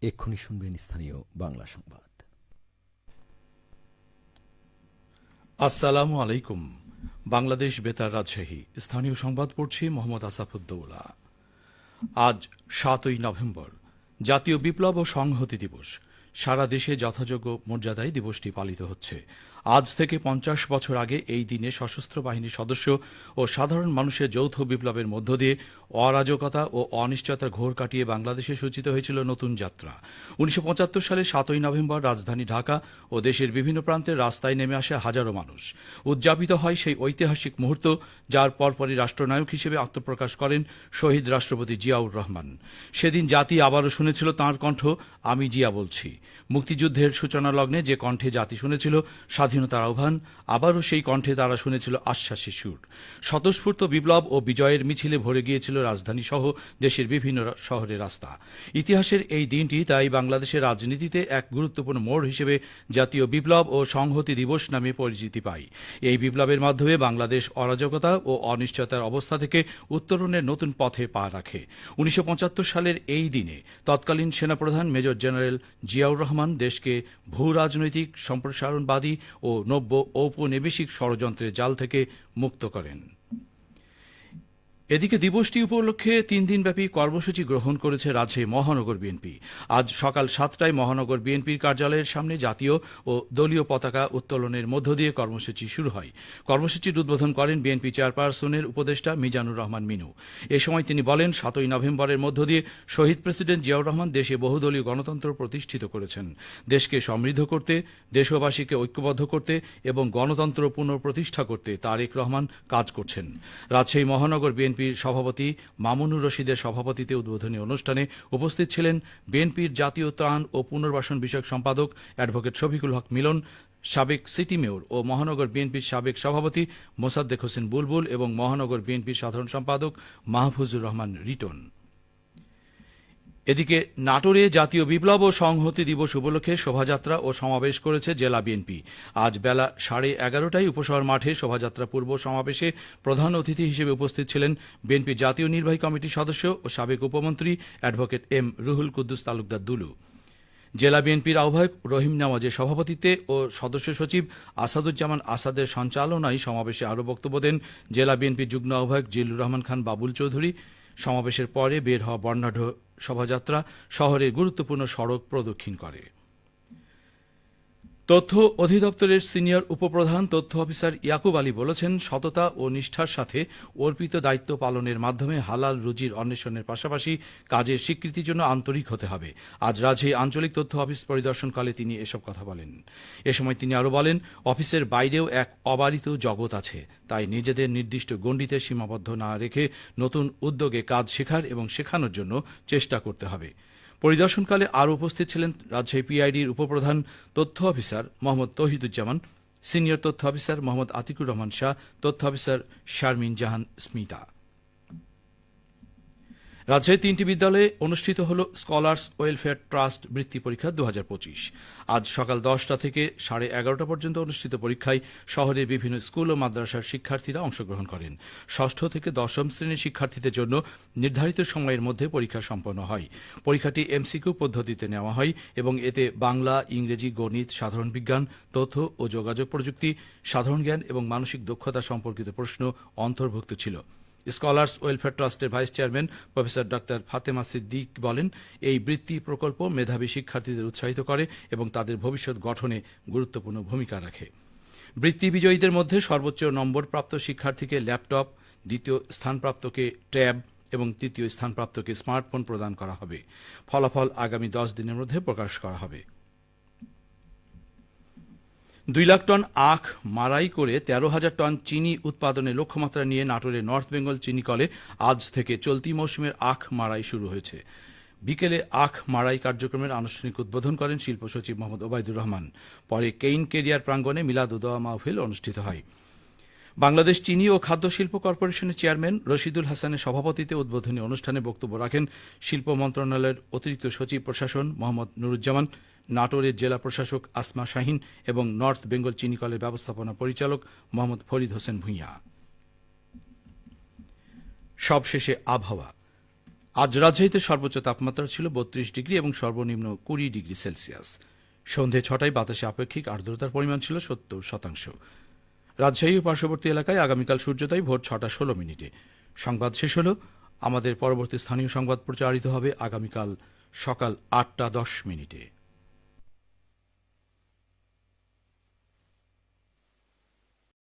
এক্ষুনি শুনবেন স্থানীয় বাংলা সংবাদ। আসসালামু আলাইকুম। বাংলাদেশ বেতার রাজশাহী স্থানীয় সংবাদ পড়ছি মোহাম্মদ আসাফুদ্দৌলা। আজ ৭ই নভেম্বর, জাতীয় বিপ্লব ও সংহতি দিবস। সারা দেশে যথাযোগ্য মর্যাদায় দিবসটি পালিত হচ্ছে। আজ থেকে ৫০ বছর আগে এই দিনে সশস্ত্র বাহিনীর সদস্য ও সাধারণ মানুষের যৌথ বিপ্লবের মধ্য দিয়ে অরাজকতা ও অনিশ্চয়তার ঘোর কাটিয়ে বাংলাদেশে সূচিত হয়েছিল নতুন যাত্রা। ১৯৭৫ সালে ৭ই নভেম্বর রাজধানী ঢাকা ও দেশের বিভিন্ন প্রান্তের রাস্তায় নেমে আসে হাজারো মানুষ। উদযাপিত হয় সেই ঐতিহাসিক মুহূর্ত, যার পরপরই রাষ্ট্রনায়ক হিসেবে আত্মপ্রকাশ করেন শহীদ রাষ্ট্রপতি জিয়াউর রহমান। সেদিন জাতি আবারও শুনেছিল তাঁর কণ্ঠ, আমি জিয়া বলছি। মুক্তিযুদ্ধের সূচনা লগ্নে যে কণ্ঠে জাতি শুনেছিল স্বাধীনতার আহ্বান, আবারও সেই কণ্ঠে তারা শুনেছিল আশ্বাসের সুর। স্বতঃস্ফূর্ত বিপ্লব ও বিজয়ের মিছিলে ভরে গিয়েছিল রাজধানী সহ দেশের বিভিন্ন শহরের রাস্তা। ইতিহাসের এই দিনটি তাই বাংলাদেশের রাজনীতিতে এক গুরুত্বপূর্ণ মোড় হিসেবে জাতীয় বিপ্লব ও সংহতি দিবস নামে পরিচিতি পায়। এই বিপ্লবের মাধ্যমে বাংলাদেশ অরাজকতা ও অনিশ্চয়তার অবস্থা থেকে উত্তরণের নতুন পথে পা রাখে। ১৯৭৫ সালের এই দিনে তৎকালীন সেনাপ্রধান মেজর জেনারেল জিয়াউর রহমান দেশকে ভূ রাজনৈতিক সম্প্রসারণবাদী ও নব্য ঔপনিবেশিক ষড়যন্ত্রের জাল থেকে মুক্ত করেন। এদিকে দিবসটি উপলক্ষে ৩ দিনব্যাপী কর্মসূচি গ্রহণ করেছে রাজশাহী মহানগর বিএনপি। আজ সকাল ৭টায় মহানগর বিএনপির কার্যালয়ের সামনে জাতীয় ও দলীয় পতাকা উত্তোলনের মধ্য দিয়ে কর্মসূচি শুরু হয়। কর্মসূচির উদ্বোধন করেন বিএনপি চেয়ারপারসনের উপদেষ্টা মিজানুর রহমান মিনু। এ সময় তিনি বলেন, ৭ই নভেম্বরের মধ্য দিয়ে শহীদ প্রেসিডেন্ট জিয়াউর রহমান দেশে বহুদলীয় গণতন্ত্র প্রতিষ্ঠিত করেছেন। দেশকে সমৃদ্ধ করতে, দেশবাসীকে ঐক্যবদ্ধ করতে এবং গণতন্ত্র পুনঃপ্রতিষ্ঠা করতে তারেক রহমান কাজ করছেন। রাজশাহী মহানগর বিএনপির সভাপতি মামুনুর রশিদের সভাপতিত্বে উদ্বোধনী অনুষ্ঠানে উপস্থিত ছিলেন বিএনপির জাতীয় ত্রাণ ও পুনর্বাসন বিষয়ক সম্পাদক অ্যাডভোকেট শফিকুল হক মিলন, সাবেক সিটি মেয়র ও মহানগর বিএনপির সাবেক সভাপতি মোসাদ্দেক হোসেন বুলবুল এবং মহানগর বিএনপির সাধারণ সম্পাদক মাহফুজুর রহমান রিটন। এদিকে নাটোরে জাতীয় বিপ্লব ও সংহতি দিবস উপলক্ষে শোভাযাত্রা ও সমাবেশ করেছে জেলা বিএনপি। আজ বেলা 11:30টায় উপশহর মাঠে শোভাযাত্রা পূর্ব সমাবেশে প্রধান অতিথি হিসেবে উপস্থিত ছিলেন বিএনপি জাতীয় নির্বাহী কমিটির সদস্য ও সাবেক উপমন্ত্রী অ্যাডভোকেট এম রুহুল কুদ্দুস তালুকদার দুলু। জেলা বিএনপির আহ্বায়ক রহিম নেওয়াজের সভাপতিত্বে ও সদস্য সচিব আসাদুজ্জামান আসাদের সঞ্চালনায় সমাবেশে আরও বক্তব্য দেন জেলা বিএনপির যুগ্ম আহ্বায়ক জিল্লুর রহমান খান বাবুল চৌধুরী। সমাবেশের পরে বের হওয়া বর্ণাঢ্য শোভাযাত্রা শহরের গুরুত্বপূর্ণ সড়ক প্রদক্ষিণ করে। তথ্য অধিদপ্তরের সিনিয়র উপপ্রধান তথ্য অফিসার ইয়াকুব আলী বলেছেন, সততা ও নিষ্ঠার সাথে অর্পিত দায়িত্ব পালনের মাধ্যমে হালাল রুজির অন্বেষণের পাশাপাশি কাজের স্বীকৃতির জন্য আন্তরিক হতে হবে। আজ রাজশাহী আঞ্চলিক তথ্য অফিস পরিদর্শনকালে তিনি এসব কথা বলেন। এ সময় তিনি আরও বলেন, অফিসের বাইরেও এক অবারিত জগৎ আছে, তাই নিজেদের নির্দিষ্ট গণ্ডিতে সীমাবদ্ধ না রেখে নতুন উদ্যোগে কাজ শেখার এবং শেখানোর জন্য চেষ্টা করতে হবে। পরিদর্শনকালে আরও উপস্থিত ছিলেন রাজশাহী পিআইডির উপপ্রধান তথ্য অফিসার মোহাম্মদ তৌহিদুজ্জামান, সিনিয়র তথ্য অফিসার মোহাম্মদ আতিকুর রহমান শাহ, তথ্য অফিসার শারমিন জাহান স্মিতা। রাজশাহীর 3টি বিদ্যালয়ে অনুষ্ঠিত হল স্কলার্স ওয়েলফেয়ার ট্রাস্ট বৃত্তি পরীক্ষা 2025। আজ সকাল 10টা থেকে 11:30 পর্যন্ত অনুষ্ঠিত পরীক্ষায় শহরের বিভিন্ন স্কুল ও মাদ্রাসার শিক্ষার্থীরা অংশগ্রহণ করেন। ষষ্ঠ থেকে 10ম শ্রেণীর শিক্ষার্থীদের জন্য নির্ধারিত সময়ের মধ্যে পরীক্ষা সম্পন্ন হয়। পরীক্ষাটি এমসিকিউ পদ্ধতিতে নেওয়া হয় এবং এতে বাংলা, ইংরেজি, গণিত, সাধারণ বিজ্ঞান, তথ্য ও যোগাযোগ প্রযুক্তি, সাধারণ জ্ঞান এবং মানসিক দক্ষতা সম্পর্কিত প্রশ্ন অন্তর্ভুক্ত ছিল। স্কলার্স ওয়েলফেয়ার ট্রাস্টের vice chairman professor doctor Fatema Siddique বলেন, এই বৃত্তি প্রকল্প মেধাবী শিক্ষার্থীদের উৎসাহিত করে এবং তাদের ভবিষ্যৎ গঠনে গুরুত্বপূর্ণ ভূমিকা রাখে। বৃত্তি বিজয়ীদের মধ্যে সর্বোচ্চ নম্বরপ্রাপ্ত শিক্ষার্থীকে ল্যাপটপ, দ্বিতীয় স্থানপ্রাপ্তকে ট্যাব এবং তৃতীয় স্থানপ্রাপ্তকে স্মার্টফোন প্রদান করা হবে। ফলাফল আগামী 10 দিনের মধ্যে প্রকাশ করা হবে। 2 লাখ টন আখ মাড়াই করে 13,000 টন চিনি উৎপাদনের লক্ষ্যমাত্রা নিয়ে নাটোরের নর্থ বেঙ্গল চিনিকলে আজ থেকে চলতি মৌসুমের আখ মাড়াই শুরু হয়েছে। বিকেলে আখ মাড়াই কার্যক্রমের আনুষ্ঠানিক উদ্বোধন করেন শিল্প সচিব মোহাম্মদ ওবায়দুর রহমান। পরে কেইন কেরিয়ার প্রাঙ্গণে মিলাদ উদোয়া মাহফিল অনুষ্ঠিত হয়। বাংলাদেশ চিনি ও খাদ্য শিল্প কর্পোরেশনের চেয়ারম্যান রশিদুল হাসানের সভাপতিত্বে উদ্বোধনী অনুষ্ঠানে বক্তব্য রাখেন শিল্প মন্ত্রণালয়ের অতিরিক্ত সচিব প্রশাসন মোহাম্মদ নুরুজ্জামান, নাটোরের জেলা প্রশাসক আসমা শাহিন এবং নর্থ বেঙ্গল চিনিকলের ব্যবস্থাপনা পরিচালক মোহাম্মদ ফরিদ হোসেন ভূঁইয়া। সবশেষে আবহাওয়া। আজ রাজশাহীতে সর্বোচ্চ তাপমাত্রা ছিল ৩২ ডিগ্রি এবং সর্বনিম্ন ২০ ডিগ্রি সেলসিয়াস। সন্ধে ৬টায় বাতাসে আপেক্ষিক আর্দ্রতার পরিমাণ ছিল ৭০%। রাজশাহী ও পার্শ্ববর্তী এলাকায় আগামীকাল সূর্যোদয় ভোর ৬টা ১৬ মিনিটে। সংবাদ শেষ হল। আমাদের পরবর্তী স্থানীয় সংবাদ প্রচারিত হবে আগামীকাল সকাল ৮টা ১০ মিনিটে।